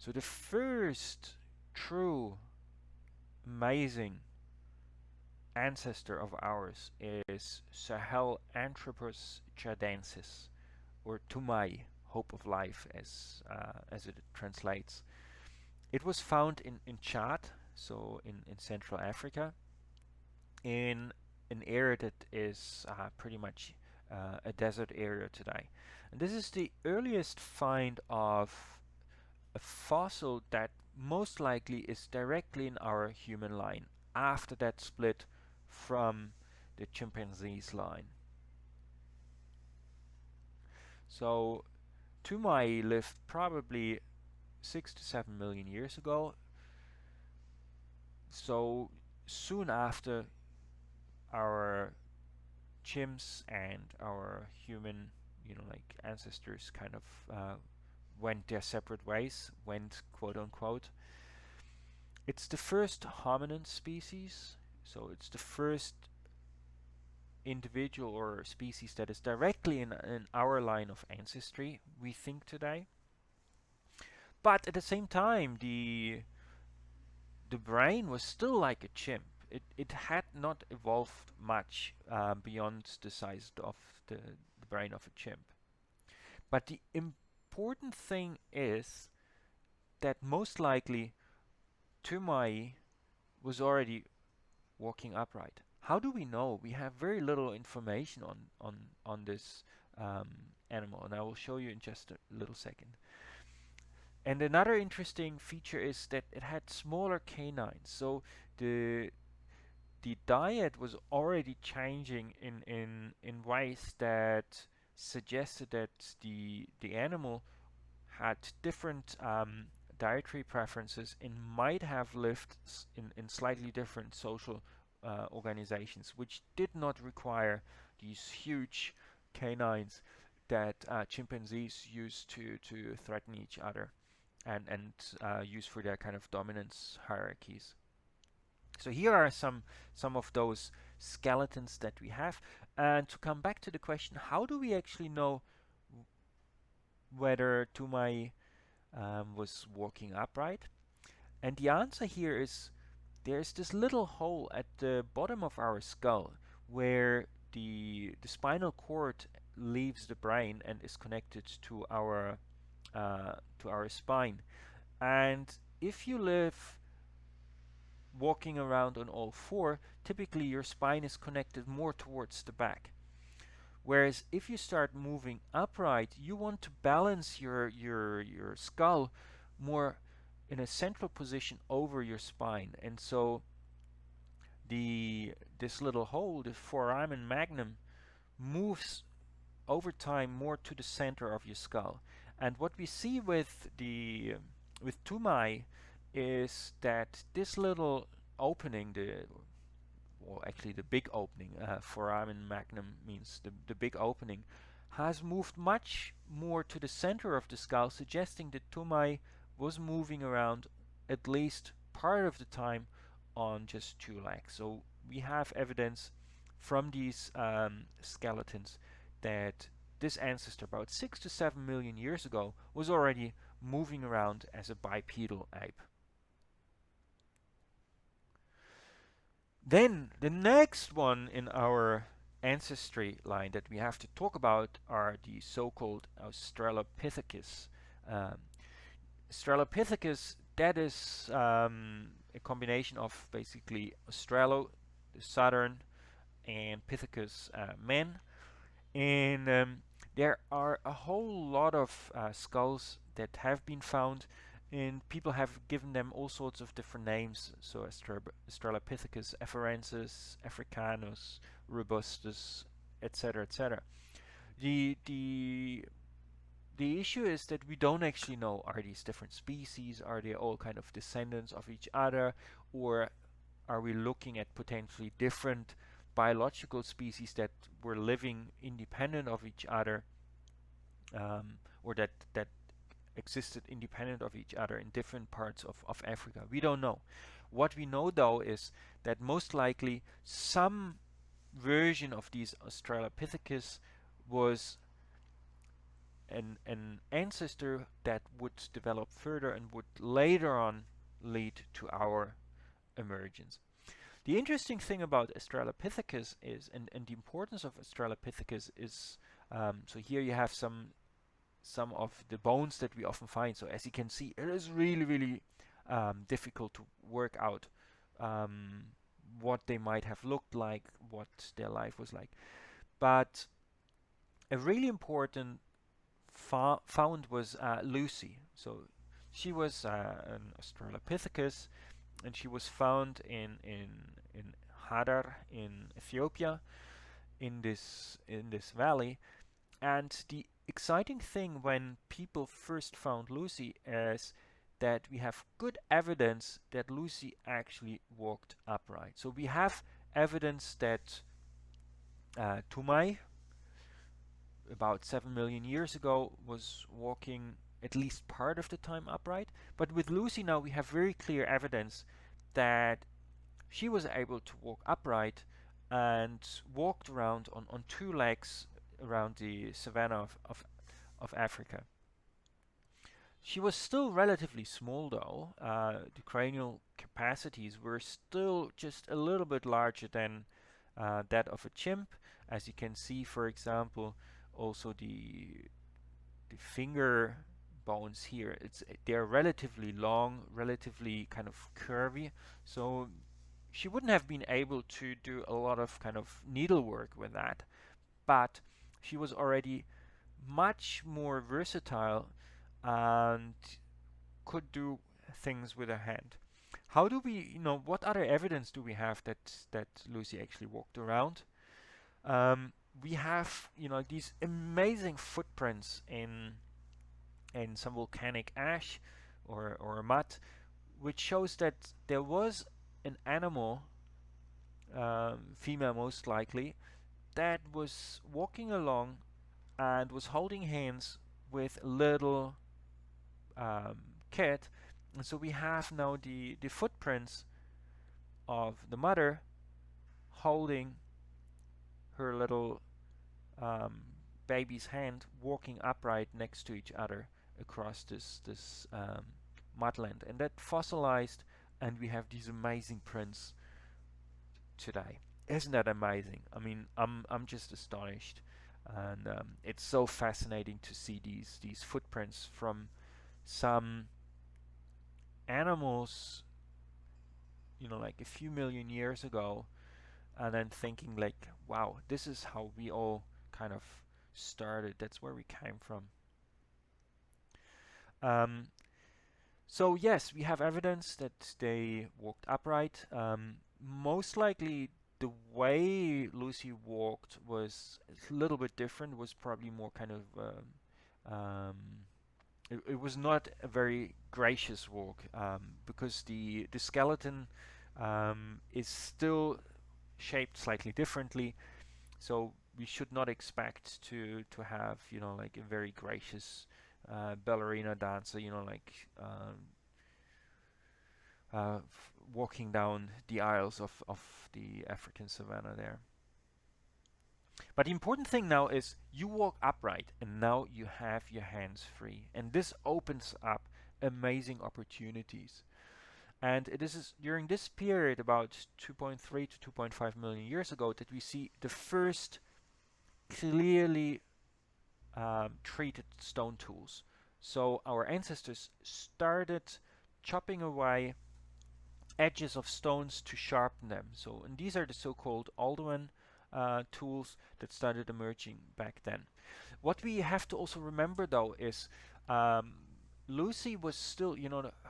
So the first true amazing ancestor of ours is Sahelanthropus tchadensis, or Toumai, hope of life, as it translates. It was found in Chad, so in Central Africa, in an area that is pretty much a desert area today. And this is the earliest find of a fossil that most likely is directly in our human line after that split from the chimpanzee's line. So Toumai lived probably 6 to 7 million years ago. So soon after our chimps and our human, like ancestors kind of went their separate ways, went quote unquote. It's the first hominin species, so it's the first individual or species that is directly in our line of ancestry, we think today. But at the same time, the brain was still like a chimp. It had not evolved much beyond the size of the brain of a chimp. But the important thing is that most likely Toumai was already walking upright. How do we know? We have very little information on this animal, and I will show you in just a little second. And another interesting feature is that it had smaller canines. So the the diet was already changing in ways that suggested that the animal had different dietary preferences and might have lived in slightly different social organizations, which did not require these huge canines that chimpanzees use to threaten each other and use for their kind of dominance hierarchies. So here are some of those skeletons that we have. And to come back to the question, how do we actually know whether Toumai was walking upright? And the answer here is there's this little hole at the bottom of our skull where the spinal cord leaves the brain and is connected to our spine. And if you live walking around on all four, typically your spine is connected more towards the back. Whereas if you start moving upright, you want to balance your skull more in a central position over your spine. And so this little hole, the foramen magnum, moves over time more to the center of your skull. And what we see with Toumai is that this little opening, actually the big opening, foramen magnum means the big opening, has moved much more to the center of the skull, suggesting that Toumai was moving around at least part of the time on just two legs. So we have evidence from these skeletons that this ancestor about 6 to 7 million years ago was already moving around as a bipedal ape. Then the next one in our ancestry line that we have to talk about are the so-called Australopithecus. Um, Australopithecus, that is a combination of basically Australo, the southern, and Pithecus, men. And there are a whole lot of skulls that have been found, and people have given them all sorts of different names. So Australopithecus afarensis, africanus, robustus, etc., etc. The the the issue is that we don't actually know, are these different species, are they all kind of descendants of each other, or are we looking at potentially different biological species that were living independent of each other, or that existed independent of each other in different parts of Africa. We don't know. What we know though is that most likely some version of these Australopithecus was an ancestor that would develop further and would later on lead to our emergence. The interesting thing about Australopithecus is, and the importance of Australopithecus is, so here you have some of the bones that we often find. So as you can see, it is really, really difficult to work out um, what they might have looked like, what their life was like. But a really important found was Lucy. So she was an Australopithecus, and she was found in Hadar in Ethiopia, in this valley. And the exciting thing when people first found Lucy is that we have good evidence that Lucy actually walked upright. So we have evidence that Toumai, about 7 million years ago, was walking at least part of the time upright. But with Lucy now we have very clear evidence that she was able to walk upright and walked around on two legs around the savanna of Africa. She was still relatively small though. The cranial capacities were still just a little bit larger than that of a chimp. As you can see, for example, also the finger bones here, they're relatively long, relatively kind of curvy. So she wouldn't have been able to do a lot of kind of needlework with that, but she was already much more versatile and could do things with her hand. How do we, what other evidence do we have that Lucy actually walked around? We have, these amazing footprints in some volcanic ash or mud, which shows that there was an animal, female most likely, that was walking along and was holding hands with a little um, kid. And so we have now the footprints of the mother holding her little um, baby's hand, walking upright next to each other across this mudland, and that fossilized, and we have these amazing prints today. Isn't that amazing? I mean, I'm just astonished, and it's so fascinating to see these footprints from some animals, like a few million years ago, and then thinking like, wow, this is how we all kind of started. That's where we came from. Um, so yes, we have evidence that they walked upright. Most likely, the way Lucy walked was a little bit different. Was probably more kind of it was not a very gracious walk, because the skeleton is still shaped slightly differently. So we should not expect to have like a very gracious ballerina dancer, like walking down the aisles of the African savanna there. But the important thing now is you walk upright and now you have your hands free. And this opens up amazing opportunities. And it is during this period, about 2.3 to 2.5 million years ago, that we see the first clearly treated stone tools. So our ancestors started chopping away edges of stones to sharpen them. So, and these are the so-called Alduin tools that started emerging back then. What we have to also remember though is Lucy was still,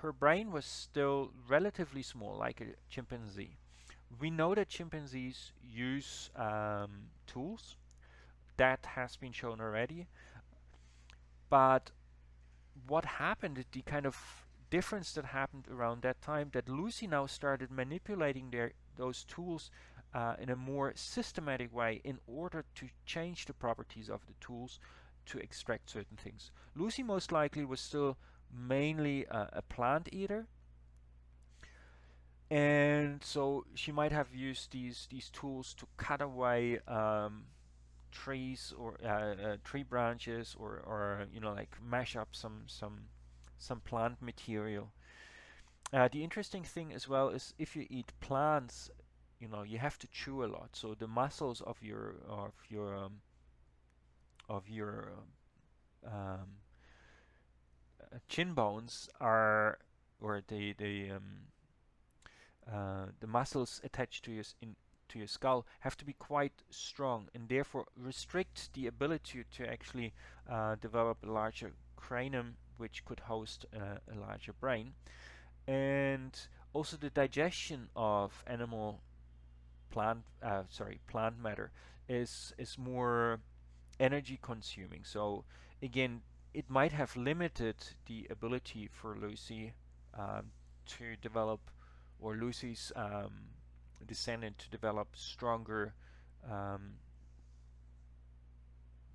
her brain was still relatively small, like a chimpanzee. We know that chimpanzees use tools. That has been shown already. But what happened, the kind of difference that happened around that time, that Lucy now started manipulating those tools in a more systematic way in order to change the properties of the tools to extract certain things. Lucy most likely was still mainly a plant eater, and so she might have used these tools to cut away trees or tree branches, or you know, like mash up some plant material. The interesting thing as well is if you eat plants, you know, you have to chew a lot. So the muscles of your um, chin bones are, or the muscles attached to your skull have to be quite strong, and therefore restrict the ability to actually develop a larger cranium, which could host a larger brain. And also the digestion of plant matter is more energy consuming. So again, it might have limited the ability for Lucy um, to develop, or Lucy's descendant to develop stronger um,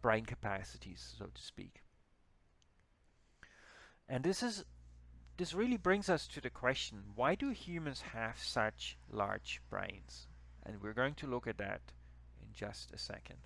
brain capacities, so to speak. And this really brings us to the question, why do humans have such large brains? And we're going to look at that in just a second.